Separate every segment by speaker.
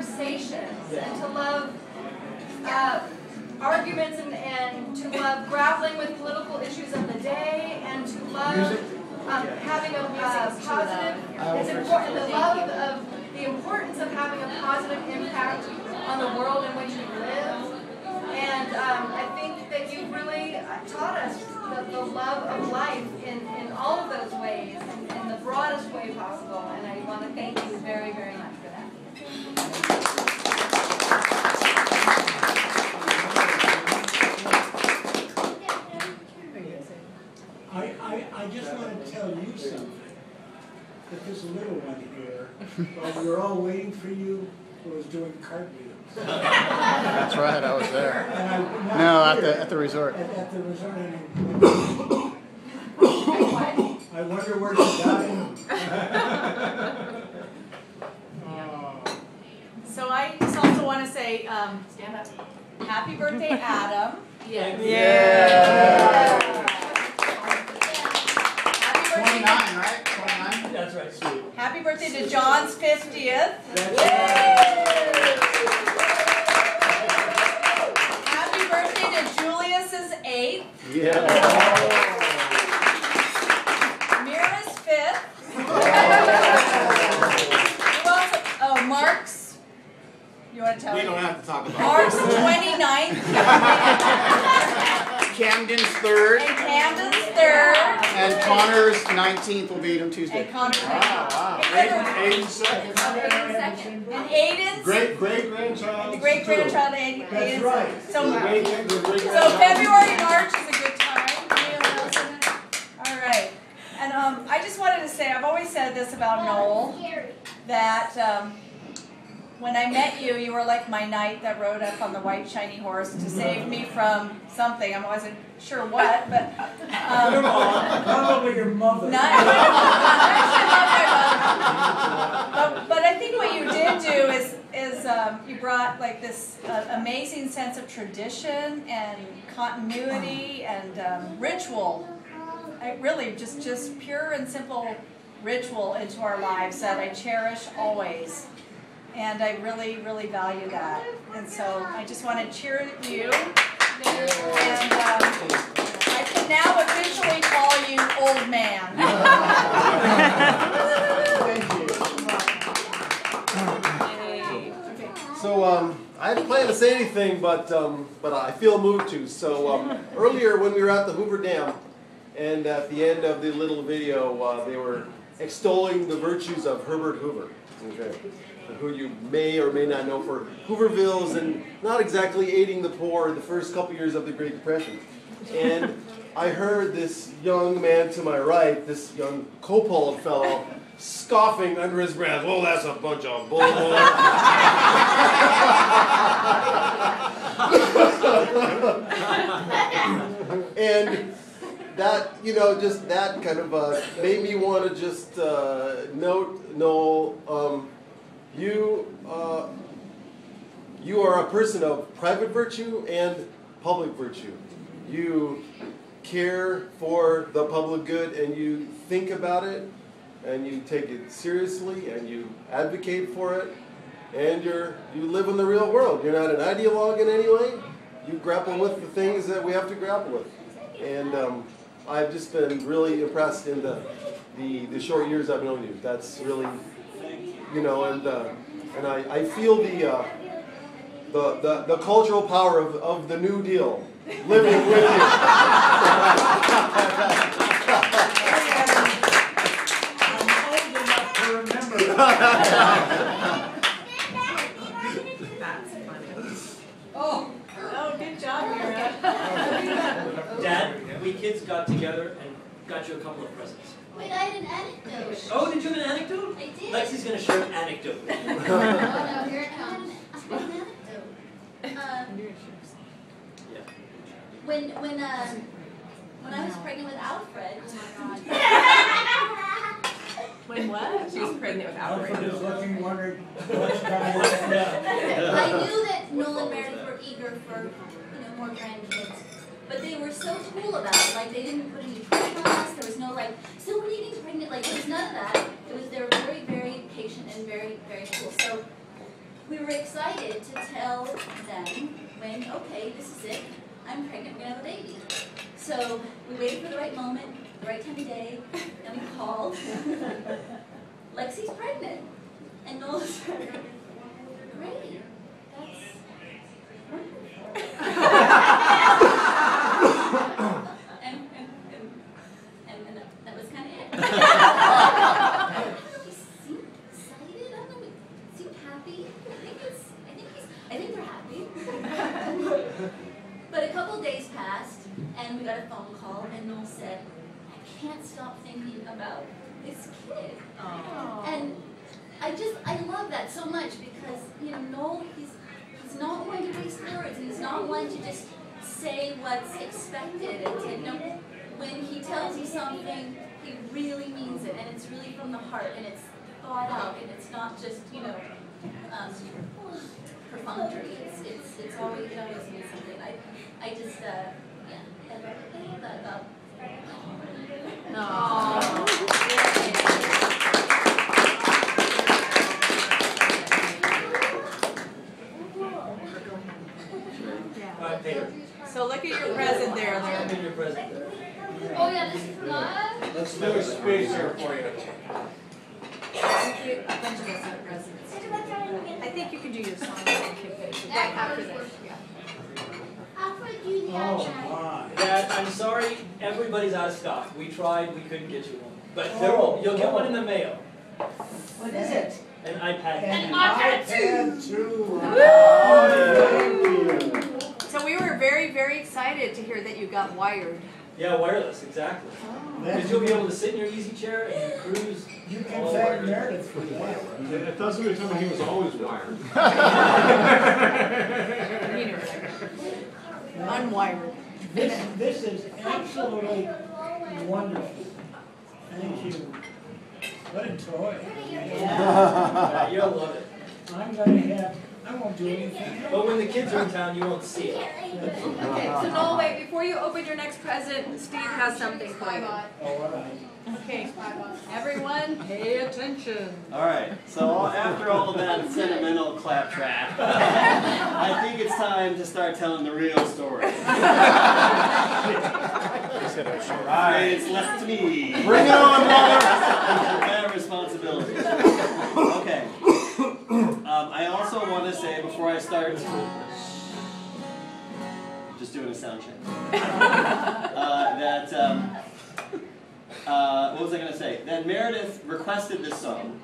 Speaker 1: conversations and to love arguments and to love grappling with political issues of the day and to love having a positive, it's important, the importance of having a positive impact on the world in which we live. And I think that you really taught us the love of life in all of those ways, in the broadest way possible. And I want to thank you very, very much for that.
Speaker 2: I just want to tell you something. That this little one here, while we were all waiting for you, was doing cartwheels.
Speaker 3: That's right, I was there. At the resort.
Speaker 2: At the resort. I wonder where she died.
Speaker 4: So I just also want to say, stand up. Happy birthday, Adam.
Speaker 1: Yes.
Speaker 3: Yeah. 29, right? 29?
Speaker 5: That's right, sweet.
Speaker 4: Happy birthday to John's 50th. Happy birthday to Julius's 8th.
Speaker 3: Yeah.
Speaker 4: Mira's 5th. Oh, Mark's. You want to tell me?
Speaker 3: We don't have to talk about
Speaker 4: Mark's 29th.
Speaker 3: Camden's 3rd.
Speaker 4: And Camden's 3rd.
Speaker 3: And Connor's 19th will be on Tuesday.
Speaker 4: And Connor's
Speaker 3: Wow.
Speaker 5: Aiden's second.
Speaker 4: And Aiden's
Speaker 5: Great-great-grandchild.
Speaker 4: the great-grandchild Aiden.
Speaker 2: That's right.
Speaker 4: So February, March is a good time. All right. And I just wanted to say, I've always said this about Noel, that when I met you, you were like my knight that rode up on the white shiny horse to save me from something. I wasn't sure what, but
Speaker 2: Probably your mother.
Speaker 4: but I think what you did do is you brought like this amazing sense of tradition and continuity and ritual. Really just pure and simple ritual into our lives that I cherish always. And I really, really value that. And so I just want to cheer you. And I can now officially call you old man.
Speaker 6: Thank you. So I hadn't planned to say anything, but I feel moved to. So earlier when we were at the Hoover Dam, and at the end of the little video, they were extolling the virtues of Herbert Hoover. Okay. Who you may or may not know for Hoovervilles and not exactly aiding the poor in the first couple years of the Great Depression. And I heard this young man to my right, this young Coppold fellow, scoffing under his breath, "Well, that's a bunch of bull." And that, you know, just that kind of made me want to just note, Noel, you are a person of private virtue and public virtue. You care for the public good and you think about it and you take it seriously and you advocate for it and you live in the real world. You're not an ideologue in any way. You grapple with the things that we have to grapple with. And I've just been really impressed in the short years I've known you. That's really, you know, and I feel the cultural power of the New Deal living with you.
Speaker 2: I'm old enough to remember that.
Speaker 4: That's funny. Oh, good job, Mira.
Speaker 5: Dad, we kids got together and got you a couple of presents.
Speaker 7: Wait, I had an anecdote.
Speaker 5: Oh, did you have an anecdote?
Speaker 7: I did.
Speaker 5: Lexi's going to share an anecdote.
Speaker 7: Oh, no, here it comes. An anecdote. When I was pregnant with Alfred. Oh my God.
Speaker 4: When what? She was pregnant with Alfred.
Speaker 2: Alfred is looking, wondering what's coming.
Speaker 7: I knew that Noel and Meredith were eager for, more grandkids. But they were so cool about it. Like, they didn't put any pressure on us. There was no, like, so when are you getting pregnant? Like, there was none of that. They were very, very patient and very, very cool. So we were excited to tell them when, okay, this is it, I'm pregnant, we're gonna have a baby. So we waited for the right moment, the right time of day, and we called. Lexi's pregnant. And Noel said, great, that's and that was kind of it. He seemed excited, I don't know, he seemed happy. I think they're happy. But a couple days passed, and we got a phone call, and Noel said, I can't stop thinking about this kid.
Speaker 4: Aww.
Speaker 7: And I love that so much because, you know, Noel, he's not one to waste words, and he's not one to just say what's expected. And you know, when he tells you something, he really means it, and it's really from the heart, and it's thought out, and it's not just, you know, perfunctory. It always means something. I just, yeah, I love that about.
Speaker 5: Peter.
Speaker 4: So look at your present there,
Speaker 5: Look
Speaker 4: Larry.
Speaker 5: at your present there.
Speaker 1: Oh yeah, this is mine.
Speaker 6: Let's do a space here for you.
Speaker 4: A bunch of us have presents. I think you can do your song right after this. Yeah.
Speaker 2: Oh, my.
Speaker 5: Dad, I'm sorry, everybody's out of stock. We tried, we couldn't get you one. But there will, you'll get one in the mail.
Speaker 2: What is it?
Speaker 5: An iPad.
Speaker 2: An
Speaker 1: iPad
Speaker 2: too.
Speaker 4: So we were very, very excited to hear that you got wired.
Speaker 5: Yeah, wireless, exactly. Because you'll be able to sit in your easy chair and cruise.
Speaker 2: You can thank Meredith for that.
Speaker 8: It doesn't mean something he was always wired.
Speaker 4: Unwired.
Speaker 2: This is absolutely wonderful. Thank you. What a toy.
Speaker 5: Yeah, you'll love it.
Speaker 2: I won't do anything else.
Speaker 5: But when the kids are in town, you won't see it.
Speaker 1: Okay, so Noel, wait, before you open your next present, Steve has something for you.
Speaker 2: Oh, all right.
Speaker 4: Okay, everyone pay attention.
Speaker 9: All right, so after all of that sentimental claptrap, I think it's time to start telling the real story. Right, it's left to me.
Speaker 6: Bring it on, brother.
Speaker 9: My responsibility. Okay. I also want to say before I start, just doing a sound check, what was I going to say? That Meredith requested this song.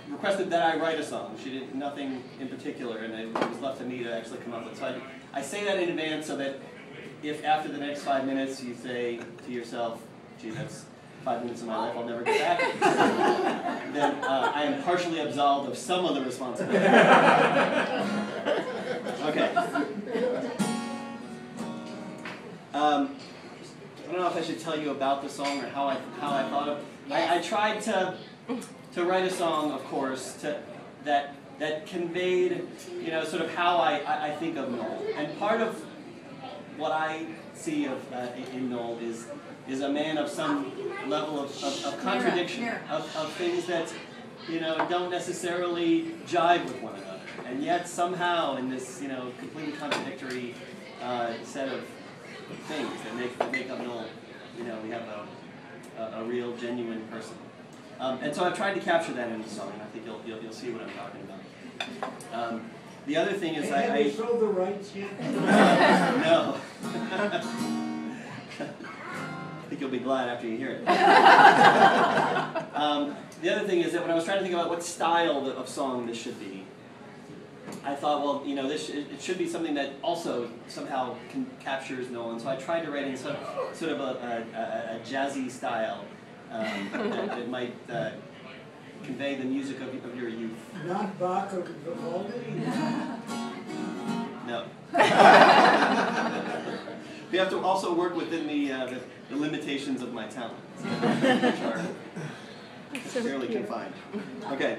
Speaker 9: Requested that I write a song. She did nothing in particular, and it was left to me to actually come up with. So I say that in advance so that if after the next 5 minutes you say to yourself, gee, that's 5 minutes of my life I'll never get back, then I am partially absolved of some of the responsibility. Okay. I don't know if I should tell you about the song or how I thought of. I tried to write a song, of course, that conveyed, you know, sort of how I think of Noel. And part of what I see in Noel is a man of some level of contradiction, of things that, you know, don't necessarily jive with one another. And yet somehow in this, you know, completely contradictory set of things that make up Noel, you know, we have a real, genuine person. And so I've tried to capture that in the song, and I think you'll see what I'm talking about. The other thing is
Speaker 2: Have you sold the rights yet?
Speaker 9: No. I think you'll be glad after you hear it. The other thing is that when I was trying to think about what style of song this should be, I thought, well, you know, it should be something that also somehow captures Noel, and so I tried to write in sort of a jazzy style that might convey the music of your youth.
Speaker 2: Not Bach or Vivaldi?
Speaker 9: No. We have to also work within the limitations of my talent, which are fairly confined. Okay.